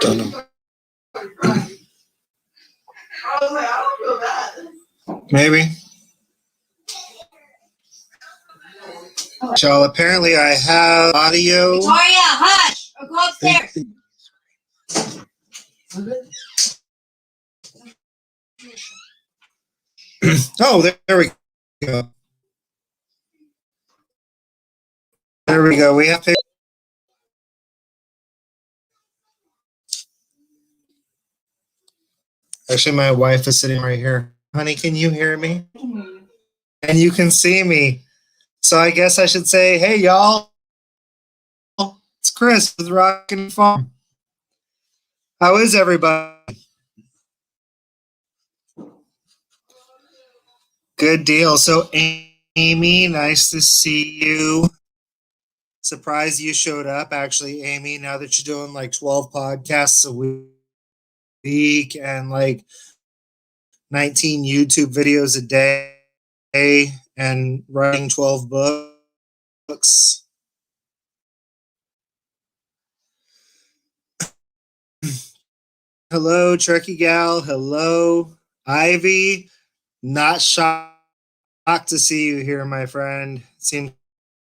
Don't know. Maybe. So apparently I have audio. Victoria, hush! Or go upstairs. Oh, there we go. There we go. We have to. Actually, my wife is sitting right here. Honey, can you hear me? And you can see me. So I guess I should say, hey, y'all. It's Chris with Rockin Farm. How is everybody? Good deal. So, Amy, nice to see you. Surprised you showed up, actually, Amy, now that you're doing like 12 podcasts a week and like 19 YouTube videos a day and writing 12 books. Hello, Trekkie Gal. Hello, Ivy. Not shocked to see you here, my friend. Seems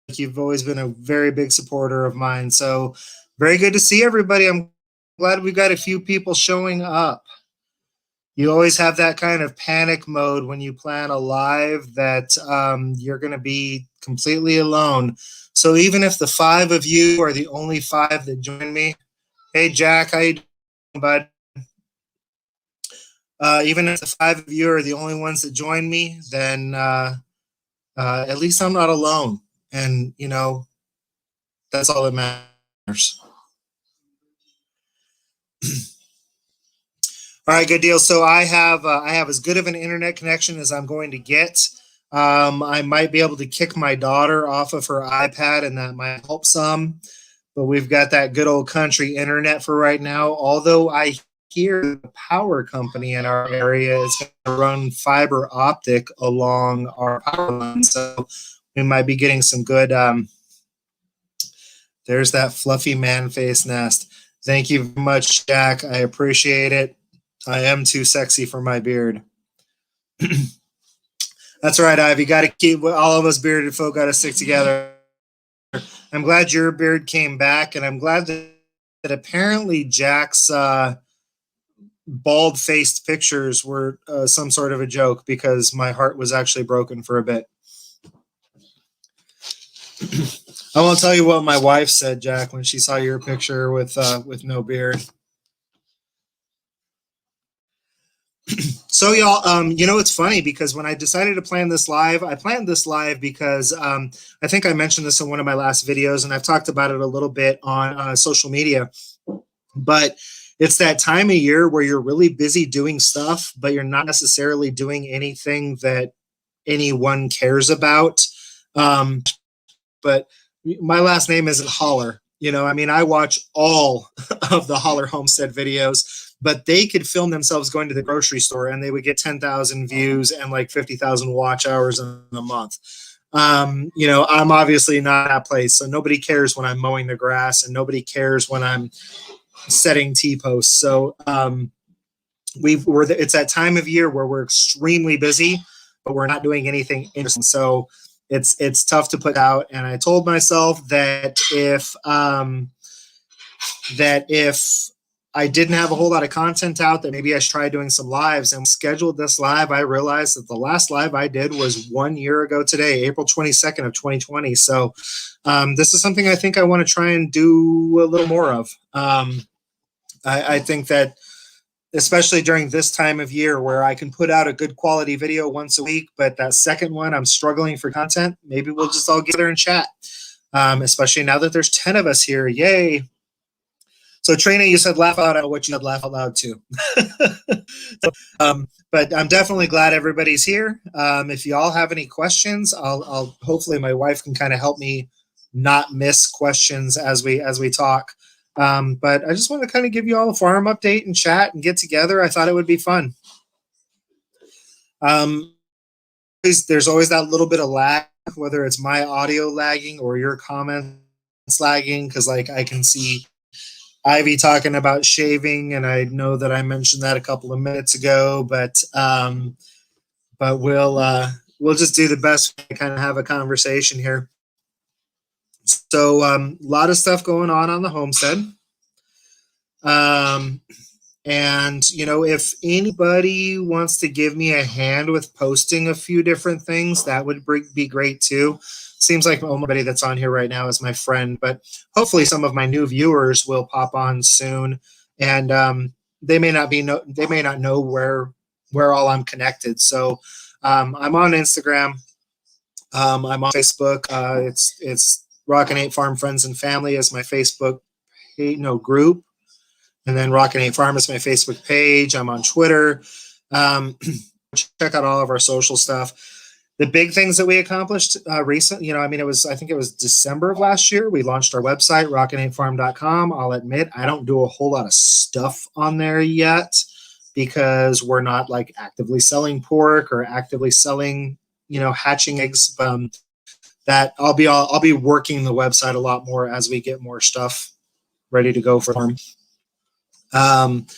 like you've always been a very big supporter of mine. So very good to see everybody. I'm glad we've got a few people showing up. You always have that kind of panic mode when you plan a live that you're going to be completely alone. So even if the 5 of you are the only 5 that join me, hey, Jack, how you doing, bud? Even if the 5 of you are the only ones that join me, then at least I'm not alone. And, you know, that's all that matters. All right, good deal. So I have as good of an internet connection as I'm going to get. I might be able to kick my daughter off of her iPad, and that might help some. But we've got that good old country internet for right now. Although I hear the power company in our area is going to run fiber optic along our power line, so we might be getting some good. There's that fluffy man face nest. Thank you very much, Jack. I appreciate it. I am too sexy for my beard. That's right, Ivy. Got to keep all of us bearded folk got to stick together. I'm glad your beard came back, and I'm glad that apparently Jack's bald-faced pictures were some sort of a joke, because my heart was actually broken for a bit. I won't tell you what my wife said, Jack, when she saw your picture with no beard. So y'all, you know, it's funny because when I decided to plan this live, I planned this live because I think I mentioned this in one of my last videos, and I've talked about it a little bit on social media, but it's that time of year where you're really busy doing stuff, but you're not necessarily doing anything that anyone cares about. But my last name isn't Holler. You know, I mean, I watch all of the Holler Homestead videos, but they could film themselves going to the grocery store and they would get 10,000 views and like 50,000 watch hours in a month. You know, I'm obviously not that place. So nobody cares when I'm mowing the grass, and nobody cares when I'm setting T-posts. So it's that time of year where we're extremely busy, but we're not doing anything interesting. So it's tough to put out. And I told myself that if I didn't have a whole lot of content out, that maybe I should try doing some lives. And scheduled this live, I realized that the last live I did was 1 year ago today, April 22nd of 2020. So this is something I think I want to try and do a little more of. I think that especially during this time of year where I can put out a good quality video once a week, but that second one, I'm struggling for content. Maybe we'll just all get together and chat, especially now that there's 10 of us here. Yay. So Trina, you said laugh out loud. What you said laugh out loud too. But I'm definitely glad everybody's here. If you all have any questions, I'll hopefully my wife can kind of help me not miss questions as we talk. But I just want to kind of give you all a farm update and chat and get together. I thought it would be fun. There's always that little bit of lag whether it's my audio lagging or your comments lagging, because like I can see Ivy talking about shaving, and I know that I mentioned that a couple of minutes ago, but we'll just do the best to kind of have a conversation here. So a lot of stuff going on the homestead. And you know, if anybody wants to give me a hand with posting a few different things, that would be great too. Seems like nobody that's on here right now is my friend, but hopefully some of my new viewers will pop on soon, and they may not know where all I'm connected. So I'm on Instagram. I'm on Facebook. It's Rockin' 8 Farm Friends and Family is my Facebook group. And then Rockin' 8 Farm is my Facebook page. I'm on Twitter. Check out all of our social stuff. The big things that we accomplished recently, I think it was December of last year. We launched our website, rockin8farm.com. I'll admit, I don't do a whole lot of stuff on there yet because we're not like actively selling pork or actively selling, hatching eggs. That I'll be working the website a lot more as we get more stuff ready to go for farm. And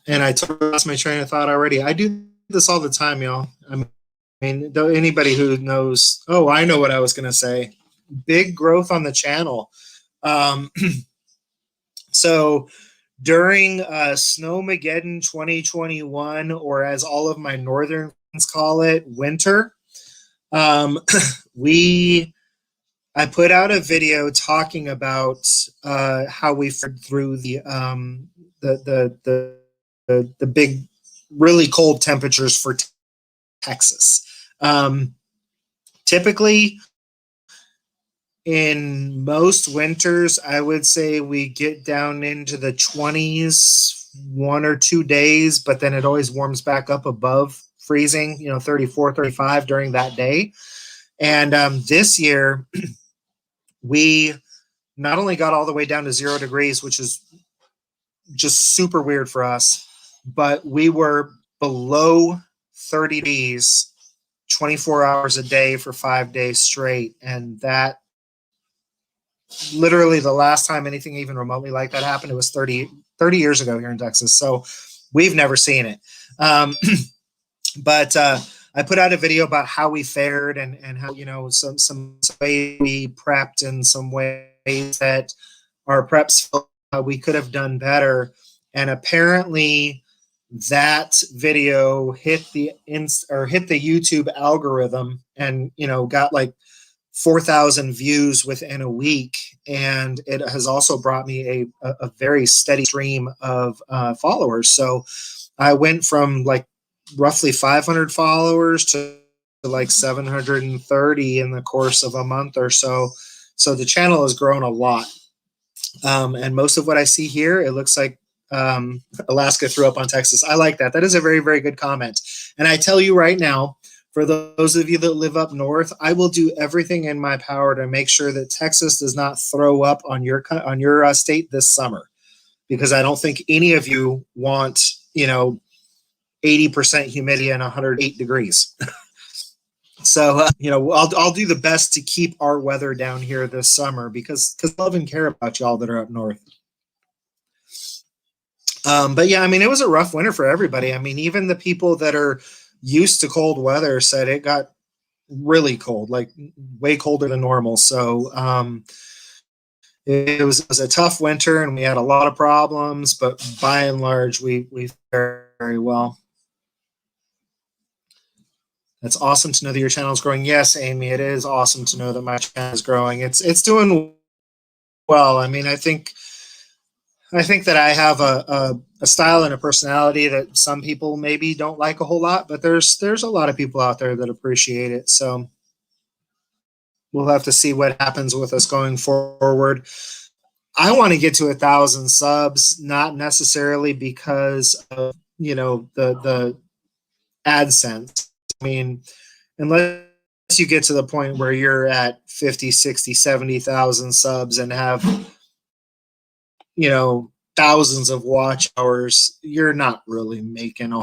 I lost my train of thought already. I do this all the time, y'all. I mean, anybody who knows, I know what I was going to say. Big growth on the channel. So during Snowmageddon 2021, or as all of my northern friends call it, winter, I put out a video talking about how we fared through the big, really cold temperatures for Texas. Typically, in most winters, I would say we get down into the 20s 1 or 2 days, but then it always warms back up above freezing, 34, 35 during that day. And this year, we not only got all the way down to 0 degrees, which is just super weird for us, but we were below 30 degrees 24 hours a day for 5 days straight. And that literally the last time anything even remotely like that happened, it was 30 years ago here in Texas. So we've never seen it. But I put out a video about how we fared and how, some ways we prepped and some ways that our preps we could have done better. And apparently that video hit the YouTube algorithm and, got like 4,000 views within a week. And it has also brought me a very steady stream of followers. So I went from like roughly 500 followers to like 730 in the course of a month or so. So the channel has grown a lot. And most of what I see here, it looks like Alaska threw up on Texas. I like that. That is a very, very good comment. And I tell you right now, for those of you that live up north, I will do everything in my power to make sure that Texas does not throw up on your state this summer, because I don't think any of you want 80% humidity and 108 degrees. So I'll do the best to keep our weather down here this summer because I love and care about y'all that are up north. But yeah, I mean, it was a rough winter for everybody. I mean, even the people that are used to cold weather said it got really cold, like way colder than normal. So it was a tough winter and we had a lot of problems, but by and large, we fared very well. That's awesome to know that your channel is growing. Yes, Amy, it is awesome to know that my channel is growing. It's doing well. I mean, I think that I have a style and a personality that some people maybe don't like a whole lot, but there's a lot of people out there that appreciate it. So we'll have to see what happens with us going forward. I want to get to 1,000 subs, not necessarily because of the AdSense. I mean, unless you get to the point where you're at 50, 60, 70,000 subs and have thousands of watch hours, you're not really making a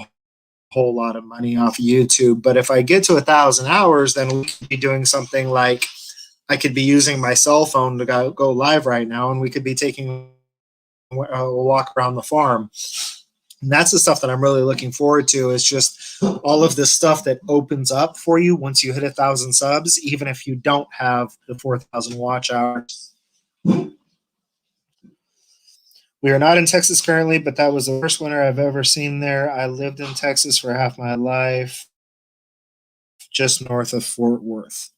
whole lot of money off of YouTube. But if I get to 1,000 hours, then we could be doing something like I could be using my cell phone to go live right now, and we could be taking a walk around the farm. And that's the stuff that I'm really looking forward to, is just all of this stuff that opens up for you once you hit 1,000 subs, even if you don't have the 4,000 watch hours. We are not in Texas currently, but that was the worst winter I've ever seen there. I lived in Texas for half my life, just north of Fort Worth.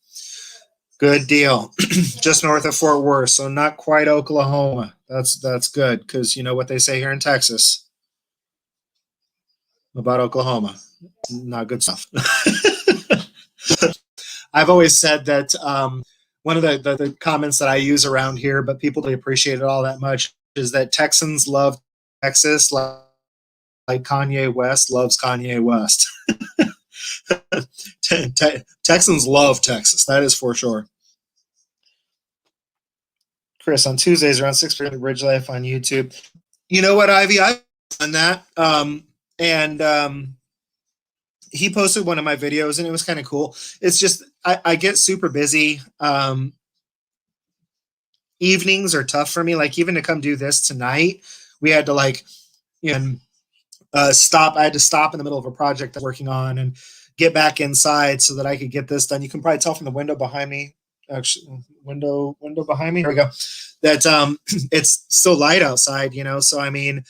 Good deal. Just north of Fort Worth, so not quite Oklahoma. That's good, because you know what they say here in Texas about Oklahoma. Not good stuff. I've always said that one of the comments that I use around here, but people don't appreciate it all that much, is that Texans love Texas like Kanye West loves Kanye West. Texans love Texas. That is for sure. Chris, on Tuesdays around 6 p.m. Bridge Life on YouTube. You know what, Ivy? I've done that. And he posted one of my videos, and it was kind of cool. It's just I get super busy. Evenings are tough for me. Like, even to come do this tonight, we had to stop. I had to stop in the middle of a project I'm working on and get back inside so that I could get this done. You can probably tell from the window behind me. Actually, window behind me. Here we go. That it's still light outside, So I mean,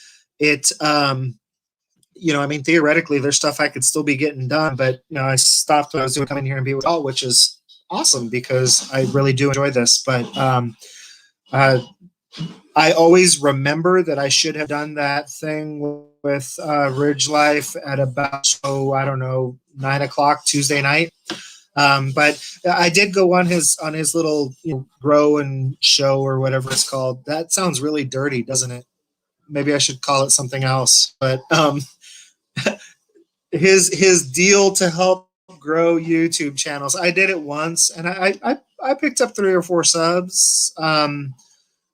theoretically, there's stuff I could still be getting done, but I stopped what I was doing, coming here and be with all, which is awesome because I really do enjoy this. But I always remember that I should have done that thing with Ridge Life at about 9 o'clock Tuesday night. But I did go on his little grow and show or whatever it's called. That sounds really dirty, doesn't it? Maybe I should call it something else. But his deal to help grow YouTube channels, I did it once, and I picked up 3 or 4 subs.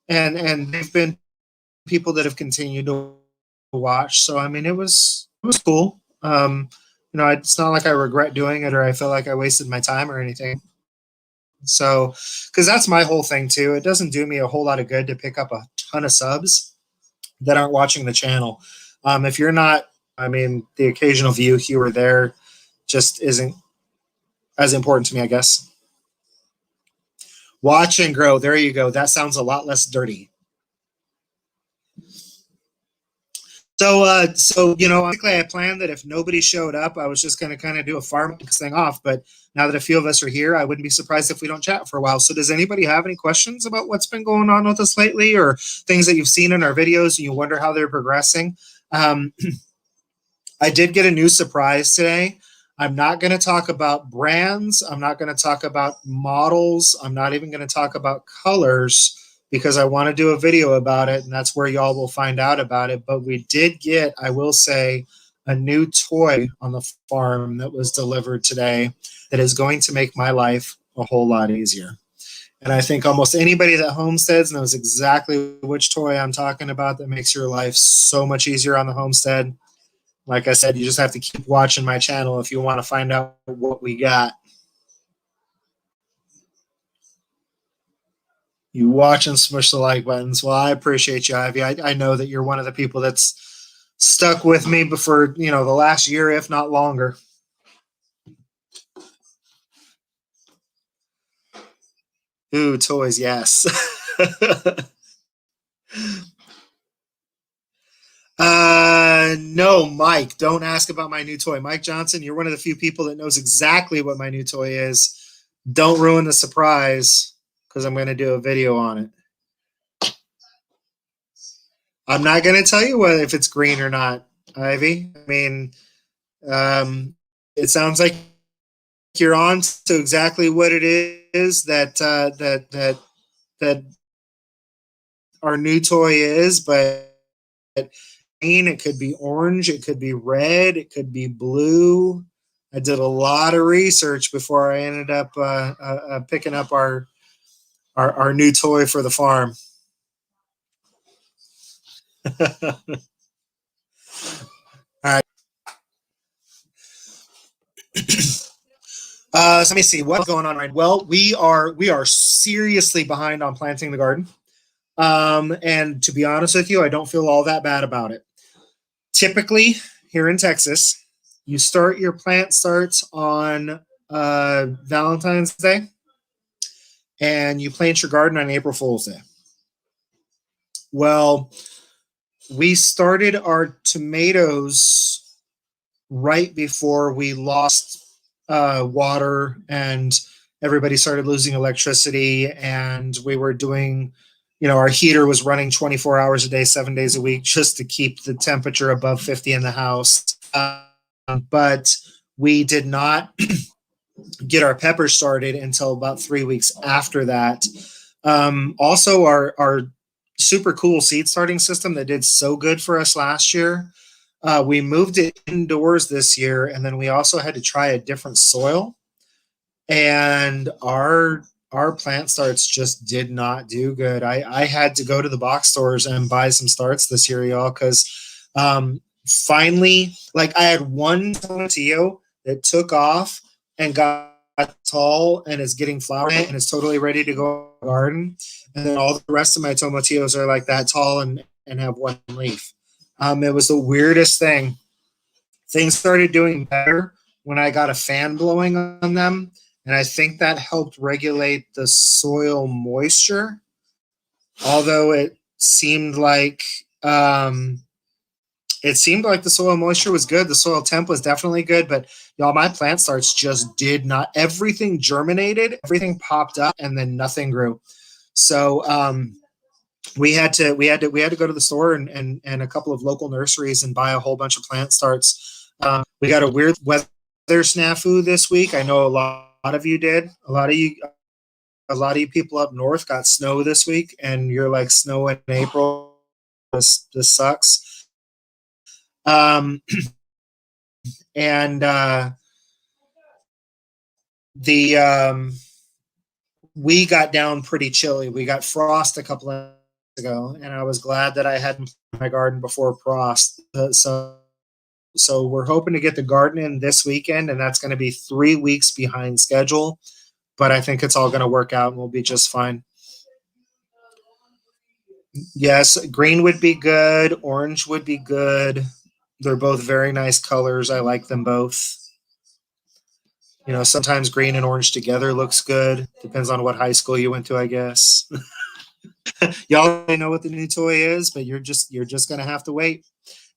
And they've been people that have continued to watch. So I mean, it was cool. It's not like I regret doing it or I feel like I wasted my time or anything. So, because that's my whole thing too. It doesn't do me a whole lot of good to pick up a ton of subs that aren't watching the channel. If you're not, the occasional view here or there just isn't as important to me, I guess. Watch and grow. There you go. That sounds a lot less dirty. So basically I planned that if nobody showed up, I was just going to kind of do a farm thing off. But now that a few of us are here, I wouldn't be surprised if we don't chat for a while. So does anybody have any questions about what's been going on with us lately, or things that you've seen in our videos and you wonder how they're progressing? I did get a new surprise today. I'm not going to talk about brands. I'm not going to talk about models. I'm not even going to talk about colors, because I want to do a video about it, and that's where y'all will find out about it. But we did get, I will say, a new toy on the farm that was delivered today that is going to make my life a whole lot easier. And I think almost anybody that homesteads knows exactly which toy I'm talking about that makes your life so much easier on the homestead. Like I said, you just have to keep watching my channel if you want to find out what we got. You watch and smush the like buttons. Well, I appreciate you, Ivy. I know that you're one of the people that's stuck with me for the last year, if not longer. Ooh, toys, yes. No, Mike, don't ask about my new toy. Mike Johnson, you're one of the few people that knows exactly what my new toy is. Don't ruin the surprise, because I'm going to do a video on it. I'm not going to tell you if it's green or not, Ivy. It sounds like you're on to exactly what it is that our new toy is, but green, it could be orange, it could be red, it could be blue. I did a lot of research before I ended up picking up our new toy for the farm. All right. So let me see what's going on right now. Well, we are seriously behind on planting the garden. And to be honest with you, I don't feel all that bad about it. Typically, here in Texas, you start your plant starts on Valentine's Day, and you plant your garden on April Fool's Day. Well, we started our tomatoes right before we lost water and everybody started losing electricity, and we were doing, our heater was running 24 hours a day, 7 days a week, just to keep the temperature above 50 in the house. But we did not get our peppers started until about 3 weeks after that. Also, our super cool seed starting system that did so good for us last year, we moved it indoors this year, and then we also had to try a different soil, and our plant starts just did not do good. I had to go to the box stores and buy some starts this year, y'all, because finally, like, I had one tomatillo that took off and got tall and is getting flower in it and is totally ready to go in the garden. And then all the rest of my tomatillos are like that tall and have one leaf. It was the weirdest thing. Things started doing better when I got a fan blowing on them, and I think that helped regulate the soil moisture. Although it seemed like the soil moisture was good. The soil temp was definitely good, but y'all, my plant starts just did not. Everything germinated, everything popped up, and then nothing grew. So we had to go to the store and a couple of local nurseries and buy a whole bunch of plant starts. We got a weird weather snafu this week. I know a lot of you did. A lot of you people up north got snow this week, and you're like, snow in April. This sucks. And the we got down pretty chilly. We got frost a couple of days ago, and I was glad that I hadn't planted my garden before frost. So we're hoping to get the garden in this weekend, and that's going to be 3 weeks behind schedule. But I think it's all going to work out, and we'll be just fine. Yes, green would be good. Orange would be good. They're both very nice colors. I like them both. Sometimes green and orange together looks good. Depends on what high school you went to, I guess. Y'all know what the new toy is, but you're just gonna have to wait.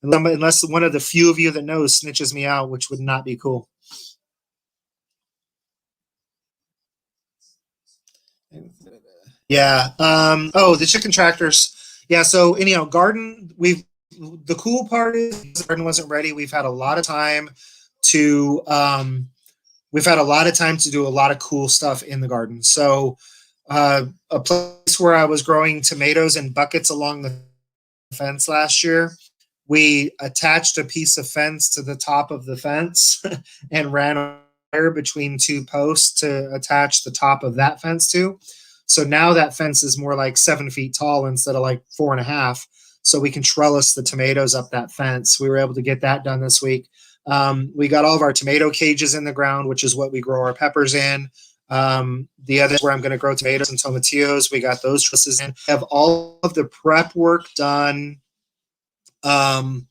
Unless one of the few of you that knows snitches me out, which would not be cool. Yeah. Oh, the chicken tractors. Yeah. So anyhow, garden. The cool part is the garden wasn't ready. To we've had a lot of time to do a lot of cool stuff in the garden. So a place where I was growing tomatoes in buckets along the fence last year, we attached a piece of fence to the top of the fence and ran a wire between two posts to attach the top of that fence to. So now that fence is more like 7 feet tall instead of like 4.5. So we can trellis the tomatoes up that fence. We were able to get that done this week. We got all of our tomato cages in the ground, which is what we grow our peppers in. The other where I'm going to grow tomatoes and tomatillos, we got those trusses in. Have all of the prep work done. And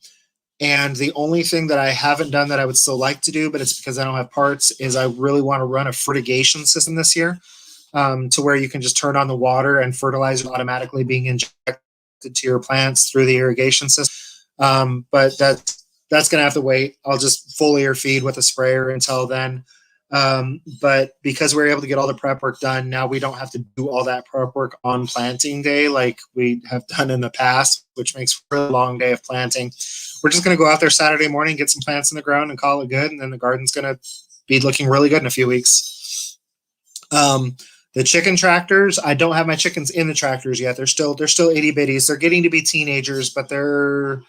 the only thing that I haven't done that I would still like to do, but it's because I don't have parts, is I really want to run a fertigation system this year, to where you can just turn on the water and fertilizer automatically being injected to your plants through the irrigation system. But that's going to have to wait. I'll just foliar feed with a sprayer until then. But because we're able to get all the prep work done, now we don't have to do all that prep work on planting day like we have done in the past, which makes for a long day of planting. We're just going to go out there Saturday morning, get some plants in the ground and call it good. And then the garden's going to be looking really good in a few weeks. The chicken tractors, I don't have my chickens in the tractors yet. They're still itty bitties. They're getting to be teenagers, but they're,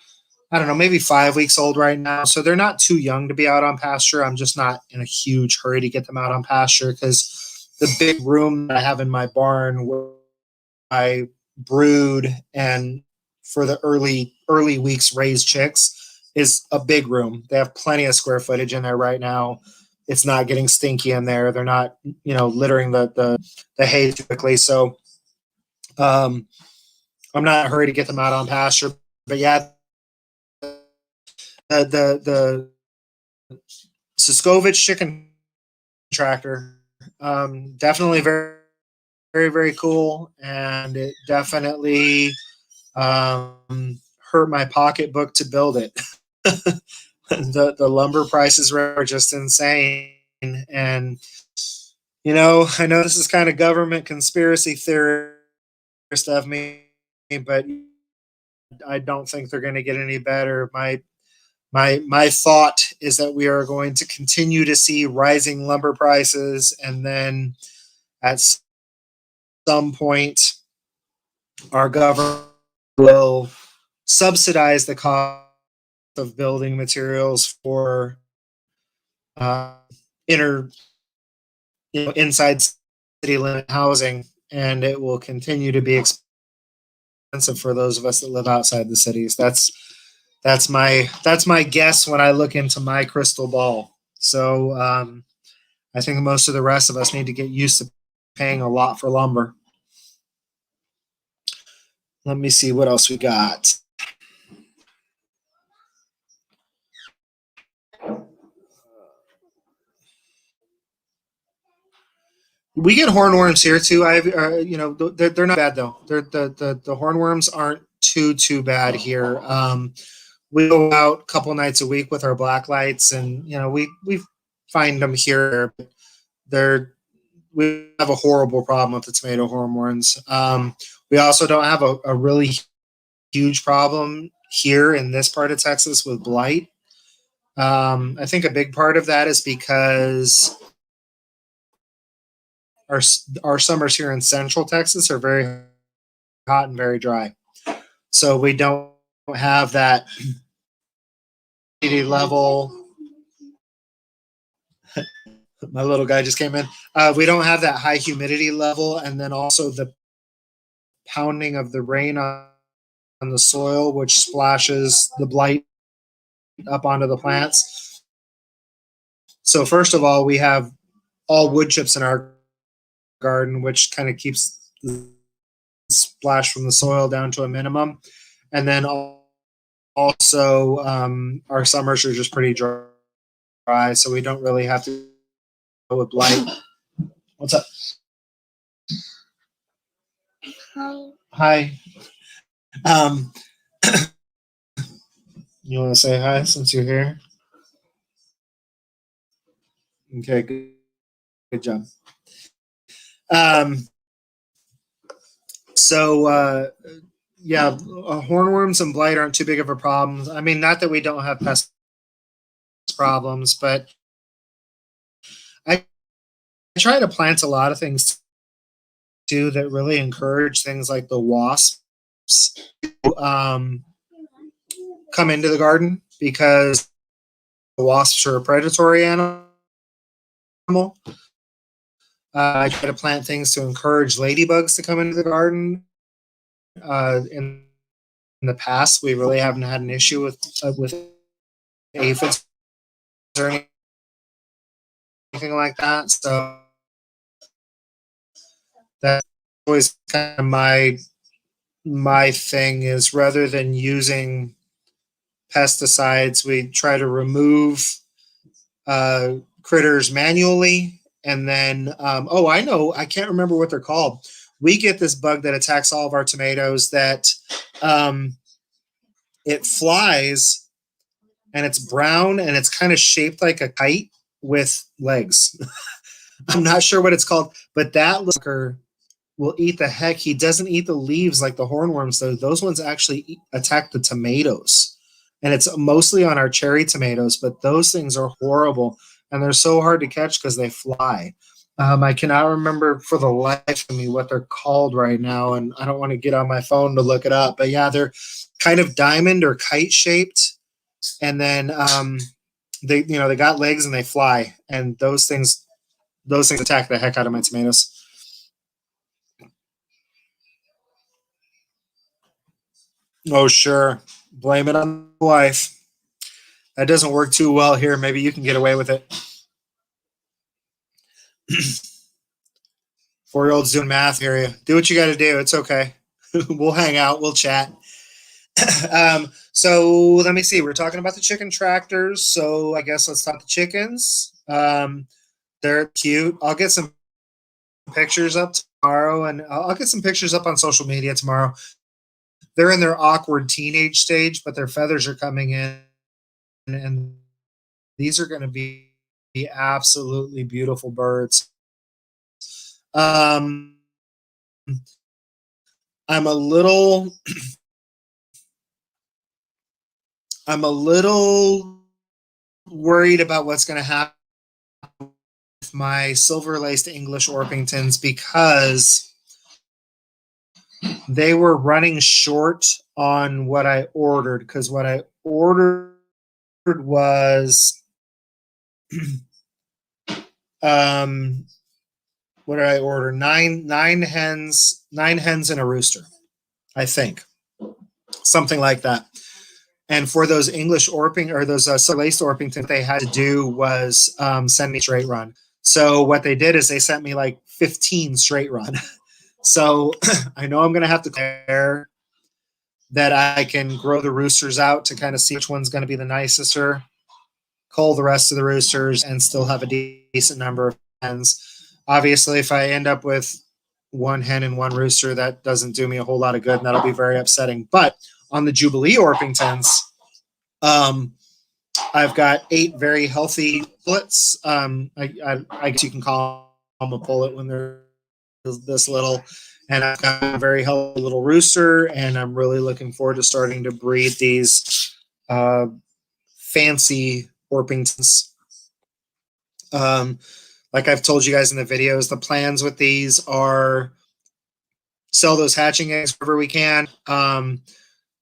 I don't know, maybe 5 weeks old right now. So they're not too young to be out on pasture. I'm just not in a huge hurry to get them out on pasture because the big room that I have in my barn where I brood and for the early weeks raise chicks is a big room. They have plenty of square footage in there right now. it's not getting stinky in there. They're not, littering the hay too quickly. So I'm not in a hurry to get them out on pasture. But yeah, the Siskovich chicken tractor, definitely very, very, very cool, and it definitely hurt my pocketbook to build it. The lumber prices were just insane, and I know this is kind of government conspiracy theorist of me, but I don't think they're going to get any better. My thought is that we are going to continue to see rising lumber prices, and then at some point, our government will subsidize the cost of building materials for uh, inner, inside city limit housing, and it will continue to be expensive for those of us that live outside the cities. That's my guess when I look into my crystal ball. So I think most of the rest of us need to get used to paying a lot for lumber. Let me see what else we got. We get hornworms here too. They're not bad though. The hornworms aren't too bad here. We go out a couple nights a week with our black lights, and we find them here. We have a horrible problem with the tomato hornworms. We also don't have a really huge problem here in this part of Texas with blight. I think a big part of that is because our summers here in Central Texas are very hot and very dry, so we don't have that humidity level. My little guy just came in. We don't have that high humidity level, and then also the pounding of the rain on the soil, which splashes the blight up onto the plants. So first of all, we have all wood chips in our garden, which kind of keeps the splash from the soil down to a minimum. And then also our summers are just pretty dry, so we don't really have to go with blight. What's up? Hi. You want to say hi since you're here? Okay, good job. Yeah, hornworms and blight aren't too big of a problem. I mean, not that we don't have pest problems, but I try to plant a lot of things too that really encourage things like the wasps come into the garden, because the wasps are a predatory animal. I try to plant things to encourage ladybugs to come into the garden. In the past, we really haven't had an issue with aphids or anything like that. So that's always kind of my thing, is rather than using pesticides, we try to remove critters manually. And then, I know, I can't remember what they're called. We get this bug that attacks all of our tomatoes that it flies, and it's brown, and it's kind of shaped like a kite with legs. I'm not sure what it's called, but that looker will eat the heck. He doesn't eat the leaves like the hornworms, though. Those ones actually attack the tomatoes, and it's mostly on our cherry tomatoes, but those things are horrible, and they're so hard to catch because they fly. I cannot remember for the life of me what they're called right now, and I don't want to get on my phone to look it up. But yeah, they're kind of diamond or kite shaped, and then they got legs and they fly, and those things attack the heck out of my tomatoes. Oh sure, blame it on the wife. That doesn't work too well here. Maybe you can get away with it. 4-year-olds doing math area. Do what you got to do. It's okay. We'll hang out. We'll chat. So let me see. We're talking about the chicken tractors. So I guess let's talk the chickens. They're cute. I'll get some pictures up tomorrow, and I'll get some pictures up on social media tomorrow. They're in their awkward teenage stage, but their feathers are coming in, and these are going to be absolutely beautiful birds. I'm a little worried about what's going to happen with my silver laced English Orpingtons because they were running short on what I ordered, because what I ordered was what did I order? Nine hens and a rooster, I think, something like that. And for those English Orping or those silver laced Orpington, what they had to do was send me straight run. So what they did is they sent me like 15 straight run. So I know I'm going to have to declare that I can grow the roosters out to kind of see which one's going to be the nicest, cull the rest of the roosters, and still have a decent number of hens. Obviously, if I end up with one hen and one rooster, that doesn't do me a whole lot of good, and that'll be very upsetting. But on the Jubilee Orpingtons, I've got 8 very healthy pullets. I guess you can call them a pullet when they're this little. And I've got a very healthy little rooster, and I'm really looking forward to starting to breed these fancy Orpingtons. Like I've told you guys in the videos, the plans with these are sell those hatching eggs wherever we can.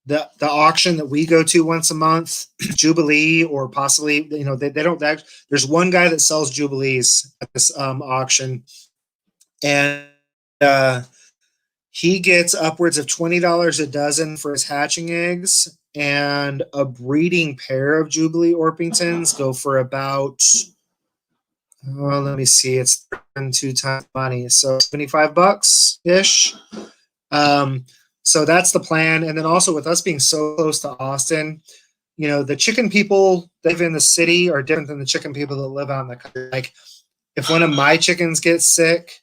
The auction that we go to once a month, Jubilee, or possibly, they don't. There's one guy that sells Jubilees at this auction, and he gets upwards of $20 a dozen for his hatching eggs, and a breeding pair of Jubilee Orpingtons go for about, let me see, it's 2 times money, so $75 ish. So that's the plan. And then also with us being so close to Austin, the chicken people that live in the city are different than the chicken people that live out in the country. Like if one of my chickens gets sick,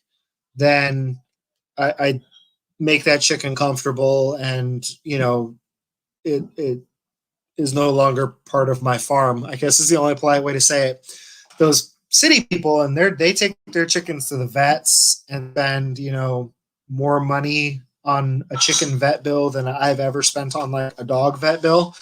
then I make that chicken comfortable, and it is no longer part of my farm, I guess is the only polite way to say it. Those city people, and they take their chickens to the vets and spend more money on a chicken vet bill than I've ever spent on like a dog vet bill.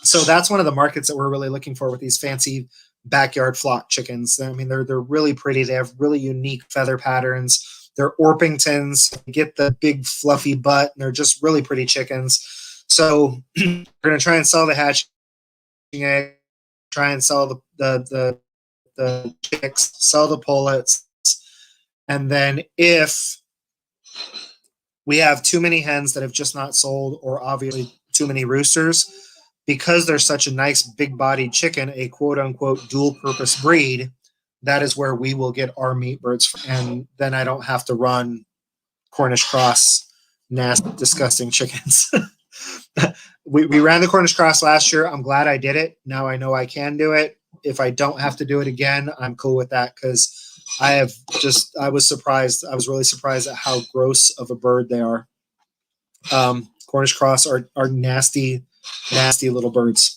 So that's one of the markets that we're really looking for with these fancy backyard flock chickens. I mean, they're really pretty. They have really unique feather patterns. They're Orpingtons. They get the big fluffy butt, and they're just really pretty chickens. So we're going to try and sell the hatching egg, try and sell the chicks, sell the pullets, and then if we have too many hens that have just not sold, or obviously too many roosters, because they're such a nice big-bodied chicken, a quote-unquote dual-purpose breed, that is where we will get our meat birds, and then I don't have to run Cornish cross, nasty, disgusting chickens. We ran the Cornish cross last year. I'm glad I did it. Now I know I can do it. If I don't have to do it again, I'm cool with that, because I was surprised. I was really surprised at how gross of a bird they are. Cornish cross are nasty, nasty little birds.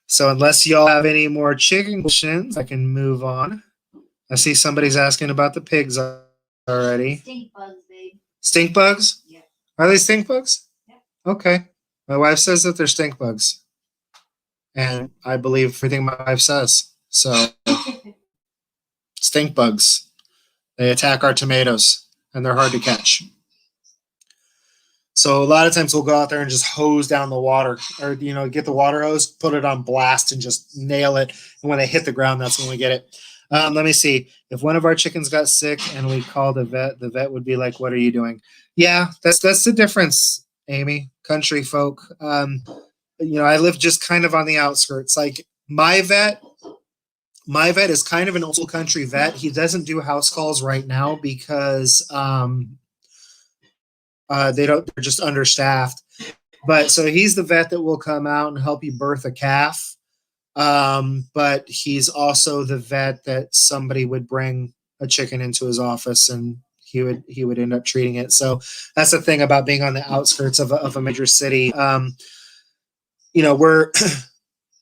So unless y'all have any more chicken questions, I can move on. I see somebody's asking about the pigs already. Stink bugs, babe. Stink bugs? Yeah. Are they stink bugs? Yeah. Okay. My wife says that they're stink bugs. And I believe everything my wife says. So stink bugs. They attack our tomatoes, and they're hard to catch. So a lot of times we'll go out there and just hose down the water, or get the water hose, put it on blast, and just nail it. And when they hit the ground, that's when we get it. Let me see. If one of our chickens got sick and we called the vet would be like, "What are you doing?" Yeah, that's the difference, Amy. Country folk. I live just kind of on the outskirts. Like my vet my vet is kind of an old school country vet. He doesn't do house calls right now because they're just understaffed. But so he's the vet that will come out and help you birth a calf. But he's also the vet that somebody would bring a chicken into his office and he would end up treating it. So that's the thing about being on the outskirts of a major city. We're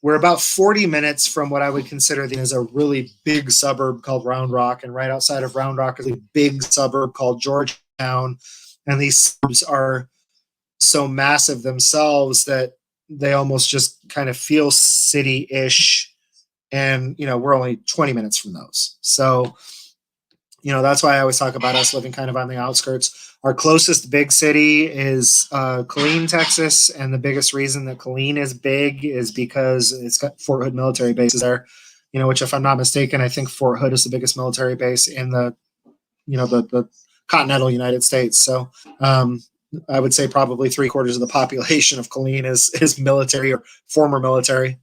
we're about 40 minutes from what I would consider as a really big suburb called Round Rock, and right outside of Round Rock is a big suburb called Georgetown, and these suburbs are so massive themselves that they almost just kind of feel city-ish, and we're only 20 minutes from those. So that's why I always talk about us living kind of on the outskirts. Our closest big city is Killeen, Texas, and the biggest reason that Killeen is big is because it's got Fort Hood military bases there. Which, if I'm not mistaken, I think Fort Hood is the biggest military base in the continental United States. So I would say probably 3/4 of the population of Killeen is military or former military.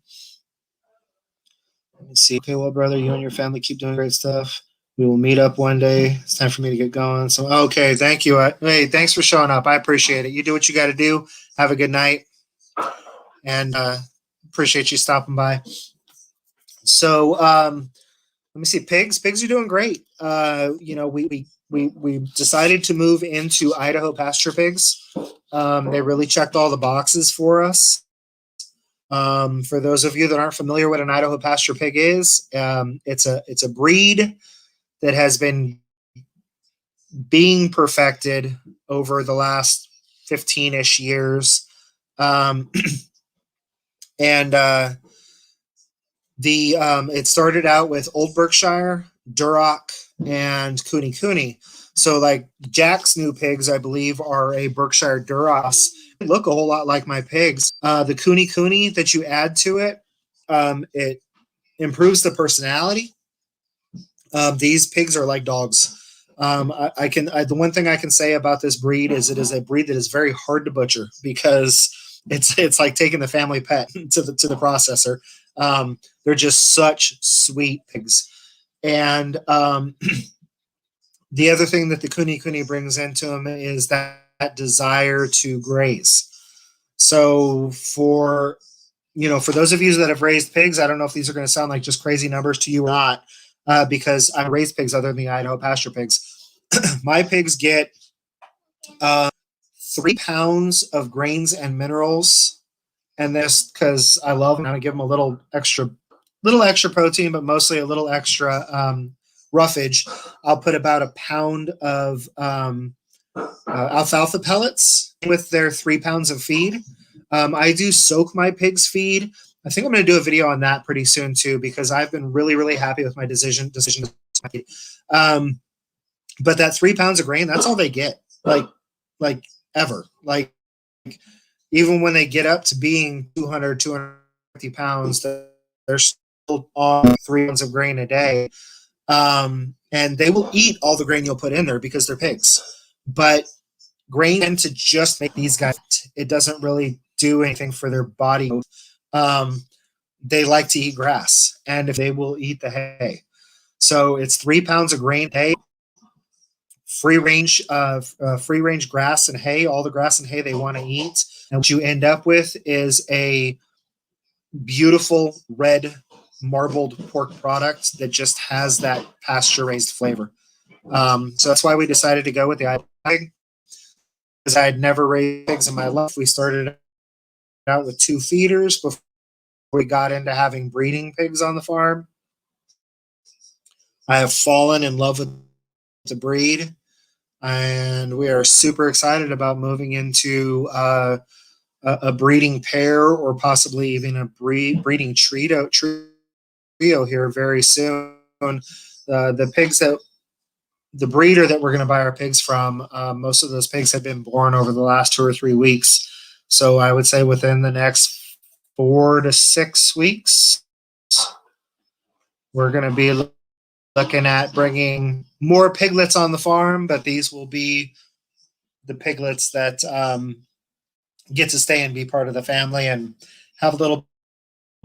Let me see. Okay, well, brother, you and your family keep doing great stuff. We will meet up one day. It's time for me to get going. So, okay, thank you. Hey, thanks for showing up. I appreciate it. You do what you got to do. Have a good night, and appreciate you stopping by. So, let me see. Pigs are doing great. We decided to move into Idaho pasture pigs. They really checked all the boxes for us. For those of you that aren't familiar with an Idaho pasture pig is, it's a breed that has been being perfected over the last 15-ish years. And it started out with Old Berkshire, Duroc, and Cooney. So like Jack's new pigs, I believe, are a Berkshire Duroc. They look a whole lot like my pigs. The Cooney that you add to it, it improves the personality. These pigs are like dogs. The one thing I can say about this breed is it is a breed that is very hard to butcher because it's like taking the family pet to the processor. They're just such sweet pigs. And the other thing that the Cooney brings into them is that desire to graze. So for those of you that have raised pigs, I don't know if these are going to sound like just crazy numbers to you or not, because I raise pigs other than the Idaho pasture pigs. My pigs get 3 pounds of grains and minerals, and this because I love them. I give them a little extra protein, but mostly a little extra roughage. I'll put about a pound of alfalfa pellets with their 3 pounds of feed. I do soak my pigs' feed. I think I'm going to do a video on that pretty soon too, because I've been really, really happy with my decision. But that 3 pounds of grain, that's all they get, like ever. Like even when they get up to being 200, 250 pounds, they're still on 3 pounds of grain a day. And they will eat all the grain you'll put in there because they're pigs. But grain tend to just make these guys, it doesn't really do anything for their body. They like to eat grass, and if they will eat the hay. So it's 3 pounds of grain, hay, free range grass and hay, all the grass and hay they want to eat. And what you end up with is a beautiful red marbled pork product that just has that pasture raised flavor. So that's why we decided to go with the pig, because I had never raised pigs in my life. We started out with 2 feeders before we got into having breeding pigs on the farm. I have fallen in love with the breed, and we are super excited about moving into a breeding pair, or possibly even a breeding trio here very soon. The pigs the breeder that we're going to buy our pigs from, most of those pigs have been born over the last 2 or 3 weeks. So I would say within the next 4 to 6 weeks, we're going to be looking at bringing more piglets on the farm, but these will be the piglets that get to stay and be part of the family and have little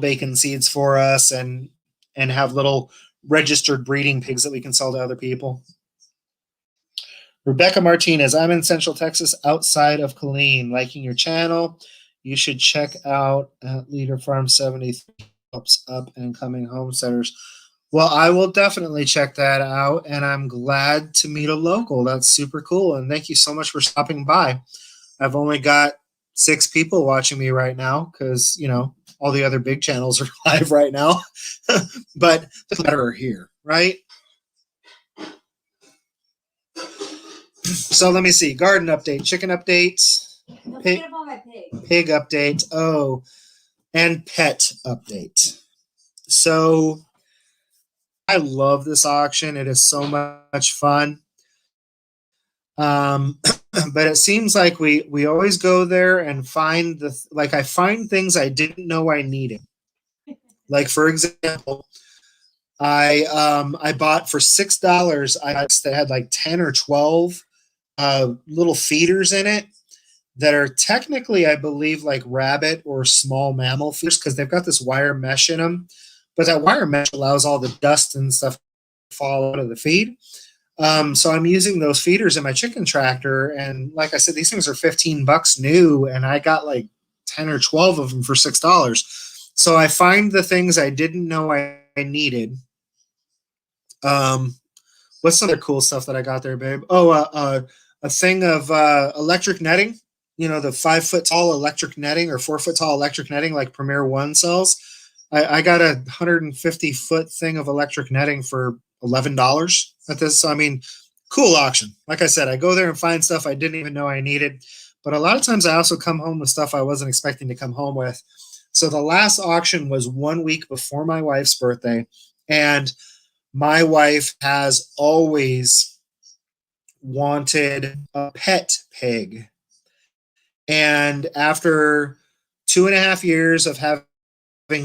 bacon seeds for us. And and have little registered breeding pigs that we can sell to other people. Rebecca Martinez, I'm in Central Texas outside of Killeen. Liking your channel. You should check out at Leader Farm 73 helps up and coming homesteaders. Well, I will definitely check that out, and I'm glad to meet a local. That's super cool, and thank you so much for stopping by. I've only got 6 people watching me right now because, you know, all the other big channels are live right now. But the better are here, right? So let me see. Garden update, chicken updates, pig update, oh, and pet update. So I love this auction. It is so much fun. But it seems like we always go there and find I find things I didn't know I needed. Like, for example, I bought for $6. That had like 10 or 12 little feeders in it that are technically, I believe, like rabbit or small mammal feeders because they've got this wire mesh in them. But that wire mesh allows all the dust and stuff to fall out of the feed. So I'm using those feeders in my chicken tractor, and like I said, these things are $15 new, and I got like 10 or 12 of them for $6. So I find the things I didn't know I needed. What's some other cool stuff that I got there, babe? Oh, a thing of electric netting. You know, the 5 foot tall electric netting or 4 foot tall electric netting like Premier One sells. I got a 150 foot thing of electric netting for $11 at this. So, I mean, cool auction. Like I said, I go there and find stuff I didn't even know I needed. But a lot of times I also come home with stuff I wasn't expecting to come home with. So the last auction was 1 week before my wife's birthday. And my wife has always wanted a pet pig. And after 2.5 years of having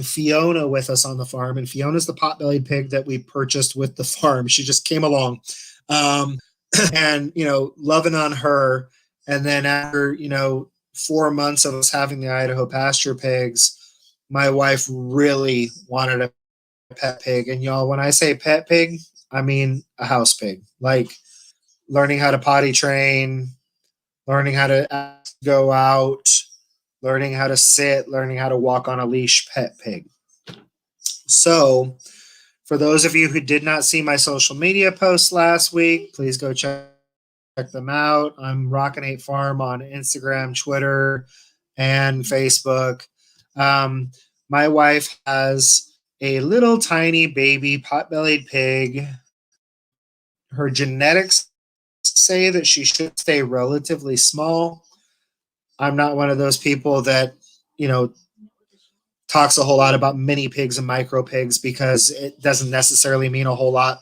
Fiona with us on the farm, and Fiona's the pot-bellied pig that we purchased with the farm. She just came along, and you know, loving on her. And then after 4 months of us having the Idaho pasture pigs, my wife really wanted a pet pig. And y'all, when I say pet pig, I mean a house pig. Like learning how to potty train, learning how to go out, learning how to sit, learning how to walk on a leash pet pig. So for those of you who did not see my social media posts last week, please go check them out. I'm Rockin 8 Farm on Instagram, Twitter, and Facebook. My wife has a little tiny baby pot-bellied pig. Her genetics say that she should stay relatively small. I'm not one of those people that, talks a whole lot about mini pigs and micro pigs because it doesn't necessarily mean a whole lot.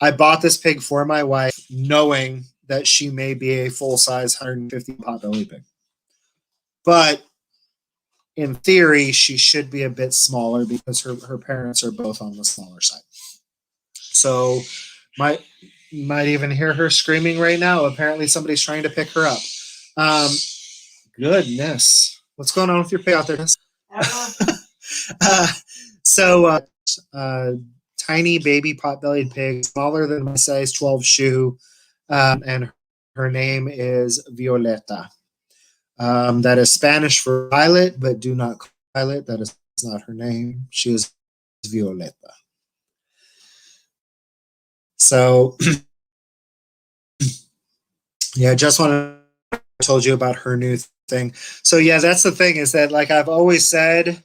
I bought this pig for my wife knowing that she may be a full-size 150 pot-bellied pig. But in theory, she should be a bit smaller because her parents are both on the smaller side. So might even hear her screaming right now. Apparently somebody's trying to pick her up. Goodness. What's going on with your pig out there? Tiny baby pot-bellied pig, smaller than my size 12 shoe, and her name is Violeta. That is Spanish for violet, but do not call her Violet. That is not her name. She is Violeta. So, yeah, just wanted to told you about her new thing. So yeah, that's the thing is that like I've always said,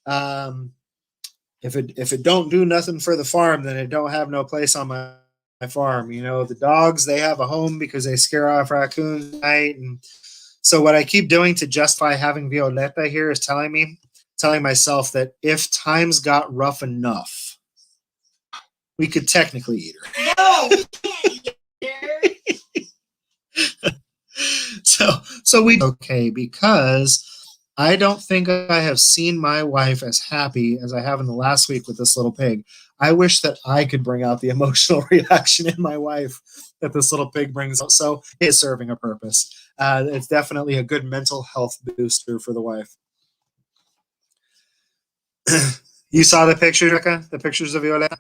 if it don't do nothing for the farm, then it don't have no place on my farm. The dogs, they have a home because they scare off raccoons at night. And so what I keep doing to justify having Violeta here is telling myself that if times got rough enough, we could technically eat her. No, we can't eat her. So we okay because I don't think I have seen my wife as happy as I have in the last week with this little pig. I wish that I could bring out the emotional reaction in my wife that this little pig brings out. So it's serving a purpose. It's definitely a good mental health booster for the wife. You saw the picture, Rebecca? The pictures of Violeta?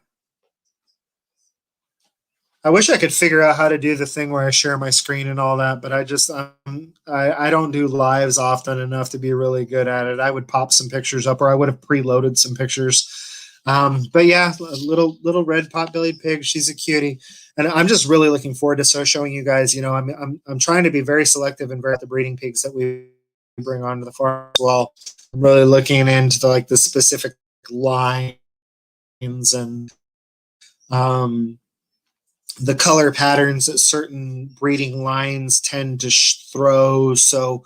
I wish I could figure out how to do the thing where I share my screen and all that, but I don't do lives often enough to be really good at it. I would pop some pictures up, or I would have preloaded some pictures. But yeah, a little red pot-bellied pig. She's a cutie, and I'm just really looking forward to showing you guys. You know, I'm trying to be very selective and very at the breeding pigs that we bring onto the farm as well. I'm really looking into the specific lines and the color patterns that certain breeding lines tend to throw. So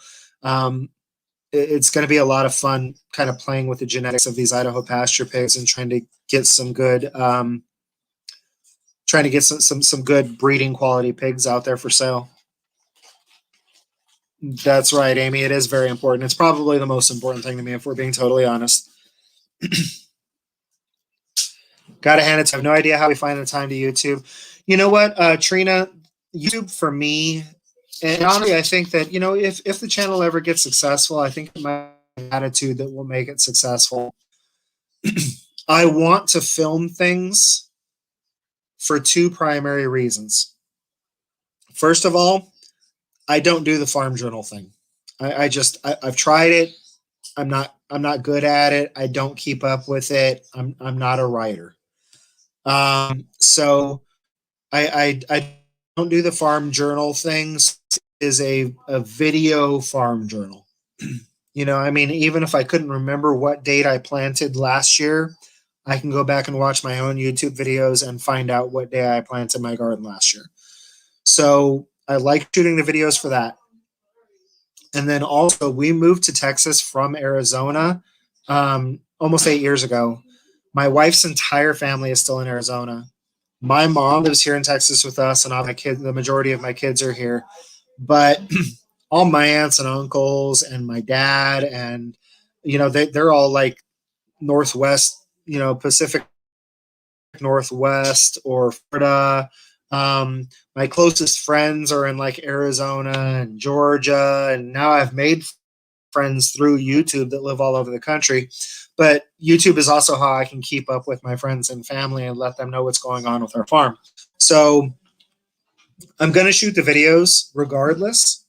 it's going to be a lot of fun kind of playing with the genetics of these Idaho pasture pigs and trying to get some good some good breeding quality pigs out there for sale. That's right, Amy. It is very important. It's probably the most important thing to me, if we're being totally honest. Gotta hand it to. I have no idea how we find the time to YouTube. You know what, Trina? YouTube for me, and honestly, I think that, you know, if the channel ever gets successful, I think my attitude that will make it successful. I want to film things for two primary reasons. First of all, I don't do the farm journal thing. I've tried it. I'm not good at it. I don't keep up with it. I'm not a writer. So I don't do the farm journal things. Is a video farm journal. You know, I mean, even if I couldn't remember what date I planted last year, I can go back and watch my own YouTube videos and find out what day I planted my garden last year. So I like shooting the videos for that. And then also, we moved to Texas from Arizona almost 8 years ago. My wife's entire family is still in Arizona. My mom lives here in Texas with us, and all my kids, the majority of my kids are here. But all my aunts and uncles and my dad, and, you know, they're all like Northwest, you know, Pacific Northwest or Florida. My closest friends are in like Arizona and Georgia, and now I've made friends through YouTube that live all over the country. But YouTube is also how I can keep up with my friends and family and let them know what's going on with our farm. So I'm going to shoot the videos regardless,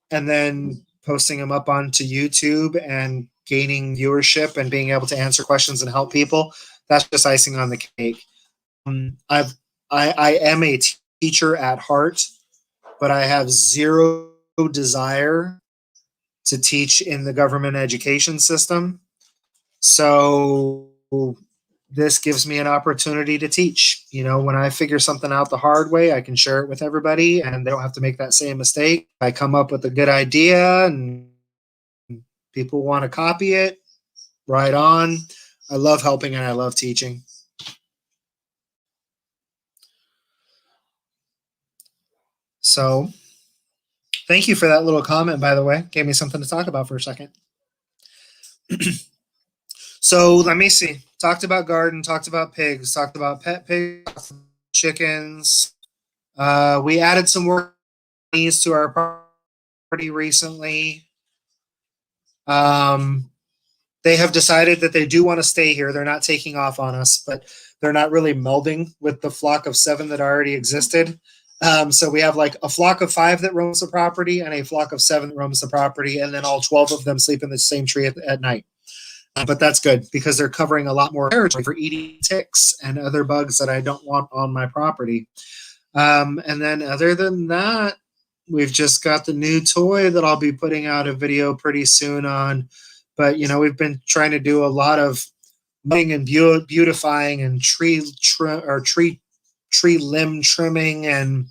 and then posting them up onto YouTube and gaining viewership and being able to answer questions and help people. That's just icing on the cake. I am a teacher at heart, but I have zero desire to teach in the government education system. So this gives me an opportunity to teach. You know, when I figure something out the hard way, I can share it with everybody and they don't have to make that same mistake. I come up with a good idea and people want to copy it, right on. I love helping and I love teaching. So thank you for that little comment, by the way. Gave me something to talk about for a second. So let me see. Talked about garden, talked about pigs, talked about pet pigs, chickens. We added some more to our property recently. They have decided that they do want to stay here. They're not taking off on us, but they're not really melding with the flock of 7 that already existed. So we have like a flock of 5 that roams the property and a flock of 7 that roams the property, and then all 12 of them sleep in the same tree at night. But that's good because they're covering a lot more territory for eating ticks and other bugs that I don't want on my property. And then other than that, we've just got the new toy that I'll be putting out a video pretty soon on. But, you know, we've been trying to do a lot of mudding and beautifying and tree limb trimming and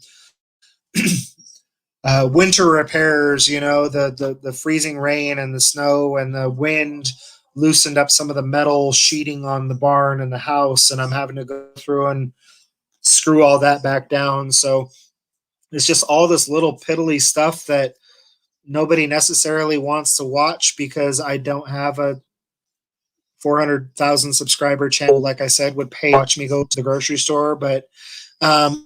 winter repairs. You know, the freezing rain and the snow and the wind loosened up some of the metal sheeting on the barn and the house, and I'm having to go through and screw all that back down. So it's just all this little piddly stuff that nobody necessarily wants to watch because I don't have a 400,000 subscriber channel. Like I said, would pay to watch me go to the grocery store, but but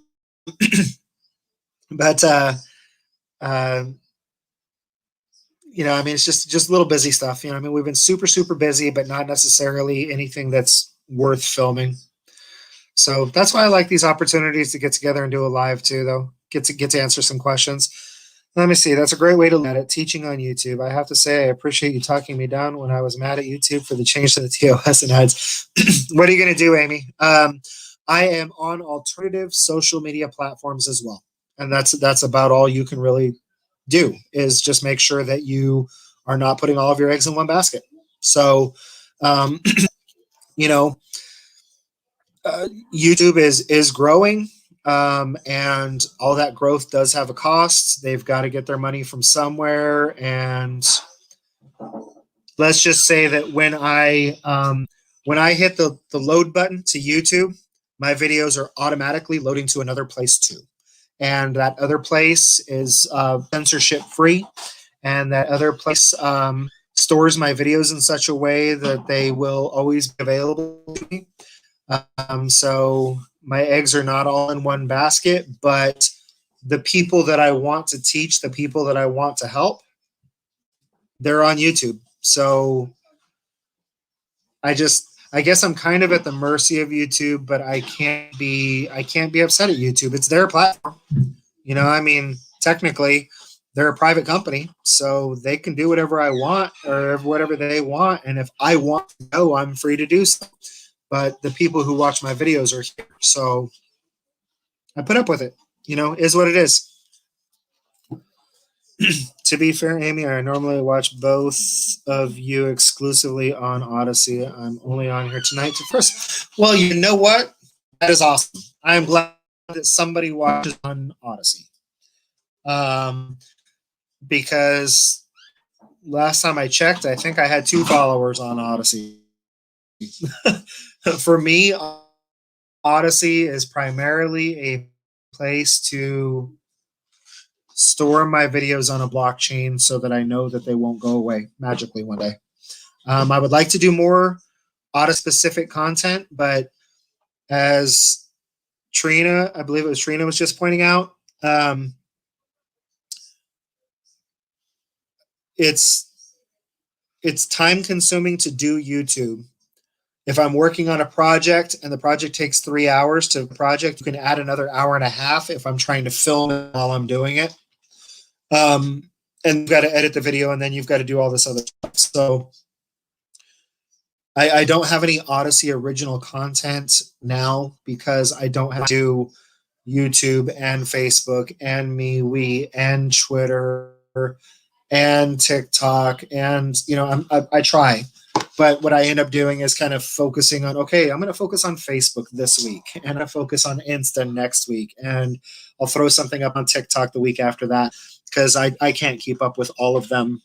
I mean, it's just little busy stuff. I mean, we've been super busy, but not necessarily anything that's worth filming. So that's why I like these opportunities to get together and do a live too, though. Get to answer some questions. Let me see. That's a great way to look at it. Teaching on YouTube. I have to say, I appreciate you talking me down when I was mad at YouTube for the change to the TOS and ads. What are you going to do, Amy? I am on alternative social media platforms as well, and that's about all you can really do. Is just make sure that you are not putting all of your eggs in one basket. So, um, you know, YouTube is growing, and all that growth does have a cost. They've got to get their money from somewhere, and let's just say that when I hit the load button to YouTube, my videos are automatically loading to another place too, and that other place is censorship free, and that other place stores my videos in such a way that they will always be available to me. So my eggs are not all in one basket, but the people that I want to teach, the people that I want to help, they're on YouTube. So I guess I'm kind of at the mercy of YouTube, but I can't be upset at YouTube. It's their platform. I mean, technically they're a private company, so they can do whatever I want or whatever they want. And if I want to go, I'm free to do so. But the people who watch my videos are here. So I put up with it. Is what it is. To be fair, Amy, I normally watch both of you exclusively on Odyssey. I'm only on here tonight to first. Well, you know what? That is awesome. I am glad that somebody watches on Odyssey. Because last time I checked, I think I had 2 followers on Odyssey. For me, Odyssey is primarily a place to store my videos on a blockchain so that I know that they won't go away magically one day. I would like to do more Odyssey-specific content, but as Trina, I believe it was Trina, was just pointing out, it's time-consuming to do YouTube. If I'm working on a project and the project takes 3 hours to the project, you can add another hour and a half if I'm trying to film it while I'm doing it. And you've got to edit the video, and then you've got to do all this other stuff. So I don't have any Odyssey original content now because I don't have to do YouTube and Facebook and MeWe and Twitter and TikTok. And, I try. But what I end up doing is kind of focusing on, okay, I'm going to focus on Facebook this week, and I focus on Insta next week, and I'll throw something up on TikTok the week after that because I can't keep up with all of them.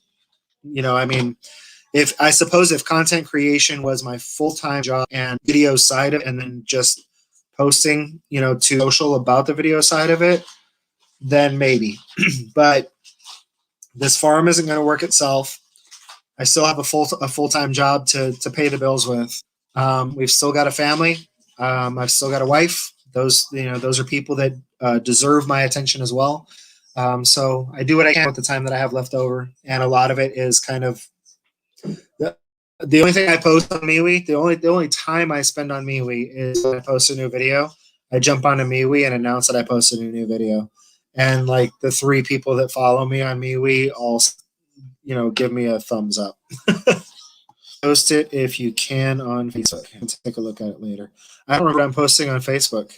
I mean, if content creation was my full-time job and video side of it, and then just posting, to social about the video side of it, then maybe. But this farm isn't going to work itself. I still have a full-time job to pay the bills with. We've still got a family. I've still got a wife. Those are people that deserve my attention as well. So I do what I can with the time that I have left over, and a lot of it is kind of the only thing I post on MeWe. The only time I spend on MeWe is when I post a new video. I jump onto MeWe and announce that I posted a new video, and like the 3 people that follow me on MeWe all give me a thumbs up. Post it if you can on Facebook. I'll take a look at it later. I don't remember what I'm posting on Facebook.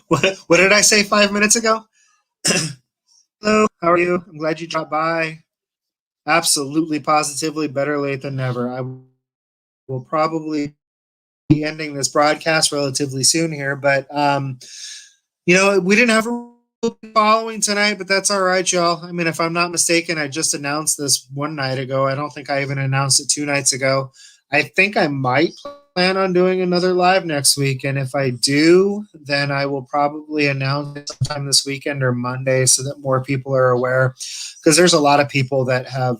What did I say 5 minutes ago? Hello, how are you? I'm glad you dropped by. Absolutely, positively, better late than never. I will probably be ending this broadcast relatively soon here, but we didn't have a following tonight, but that's all right, y'all. I mean, if I'm not mistaken, I just announced this one night ago. I don't think I even announced it 2 nights ago. I think I might plan on doing another live next week, and if I do, then I will probably announce it sometime this weekend or Monday so that more people are aware, because there's a lot of people that have,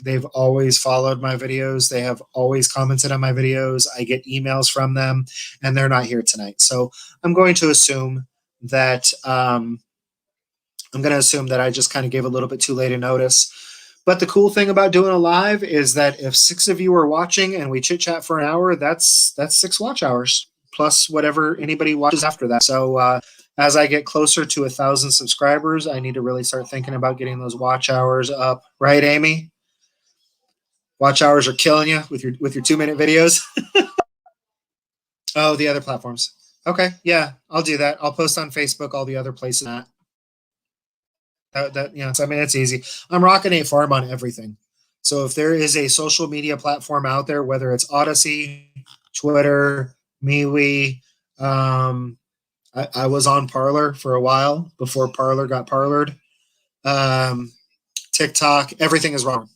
they've always followed my videos. They have always commented on my videos. I get emails from them, and they're not here tonight. So I'm going to assume that I'm going to assume that I just kind of gave a little bit too late a notice. But the cool thing about doing a live is that if 6 of you are watching and we chit chat for an hour, that's 6 watch hours plus whatever anybody watches after that. So as I get closer to 1,000 subscribers, I need to really start thinking about getting those watch hours up. Right, Amy? Watch hours are killing you with your 2-minute videos. Oh, the other platforms. Okay, yeah, I'll do that. I'll post on Facebook all the other places. So, I mean, it's easy. I'm rocking 8Farm on everything. So if there is a social media platform out there, whether it's Odyssey, Twitter, MeWe, I was on Parlor for a while before Parlor got parlored. TikTok, everything is wrong.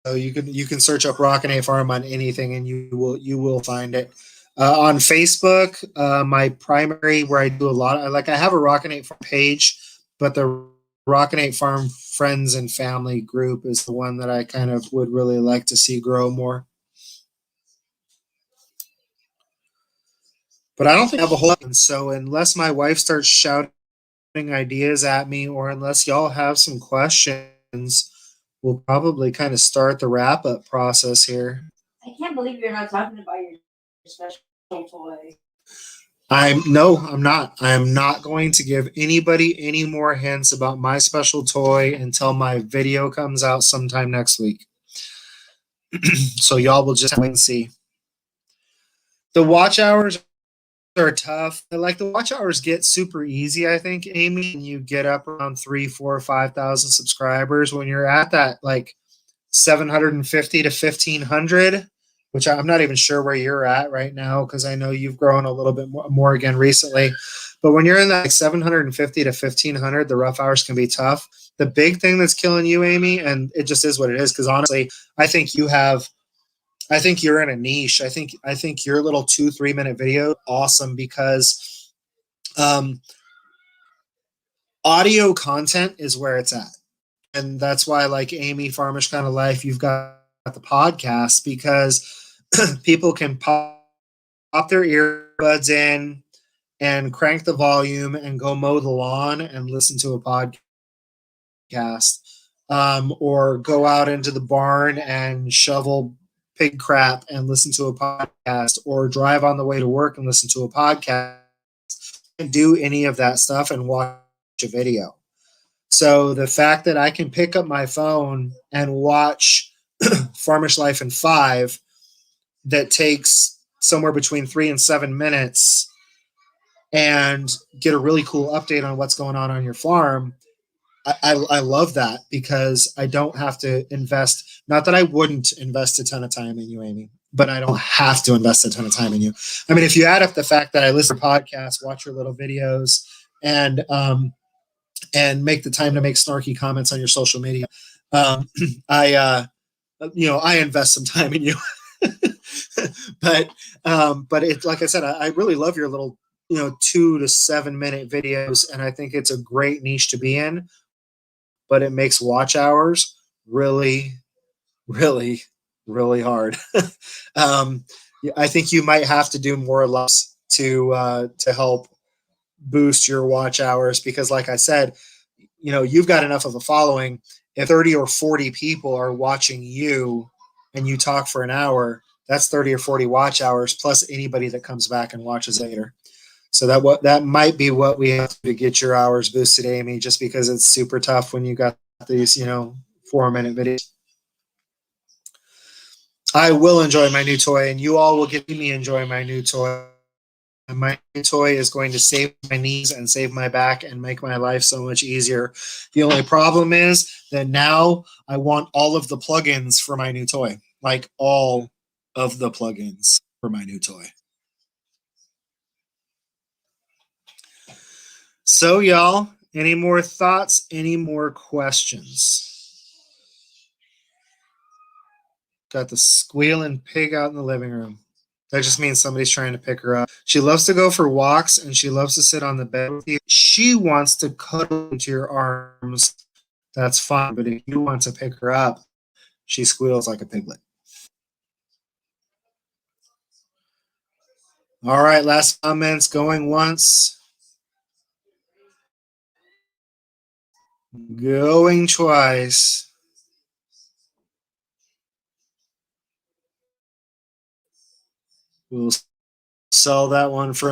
So you can search up Rockin' 8Farm on anything, and you will find it. On Facebook, my primary where I do a lot, I have a Rockin' 8Farm page, but the Rockin' 8Farm friends and family group is the one that I kind of would really like to see grow more. But I don't think I have a whole lot. So unless my wife starts shouting ideas at me, or unless y'all have some questions, we'll probably kind of start the wrap up process here. I can't believe you're not talking about your special toy. I'm not. I'm not going to give anybody any more hints about my special toy until my video comes out sometime next week. So y'all will just wait and see. The watch hours are tough. Like the watch hours get super easy, I think, Amy. And you get up around 3, 4, 5,000 subscribers. When you're at that like 750 to 1,500, which I'm not even sure where you're at right now because I know you've grown a little bit more again recently. But when you're in that like 750 to 1,500, the rough hours can be tough. The big thing that's killing you, Amy, and it just is what it is, because honestly, I think you're in a niche. I think your little 2-3 minute video awesome because audio content is where it's at. And that's why, like Amy Farmish Kind of Life, you've got the podcast, because people can pop their earbuds in and crank the volume and go mow the lawn and listen to a podcast, or go out into the barn and shovel pig crap and listen to a podcast, or drive on the way to work and listen to a podcast, and do any of that stuff and watch a video. So the fact that I can pick up my phone and watch Farmish Life in 5 that takes somewhere between 3 and 7 minutes and get a really cool update on what's going on your farm, I love that, because I don't have to invest. Not that I wouldn't invest a ton of time in you, Amy, but I don't have to invest a ton of time in you. I mean, if you add up the fact that I listen to podcasts, watch your little videos, and make the time to make snarky comments on your social media, I invest some time in you. But it's like I said, I really love your little 2 to 7 minute videos, and I think it's a great niche to be in. But it makes watch hours really, really, really hard. I think you might have to do more or less to help boost your watch hours, because, like I said, you've got enough of a following. If 30 or 40 people are watching you and you talk for an hour, that's 30 or 40 watch hours plus anybody that comes back and watches later. So that might be what we have to get your hours boosted, Amy, just because it's super tough when you got these 4-minute videos. I will enjoy my new toy, and you all will get me enjoy my new toy. And my new toy is going to save my knees and save my back and make my life so much easier. The only problem is that now I want all of the plugins for my new toy, like all of the plugins for my new toy. So, y'all, any more thoughts? Any more questions? Got the squealing pig out in the living room. That just means somebody's trying to pick her up. She loves to go for walks, and she loves to sit on the bed with you. She wants to cuddle into your arms. That's fine. But if you want to pick her up, she squeals like a piglet. All right, last comments going once. Going twice. We'll sell that one for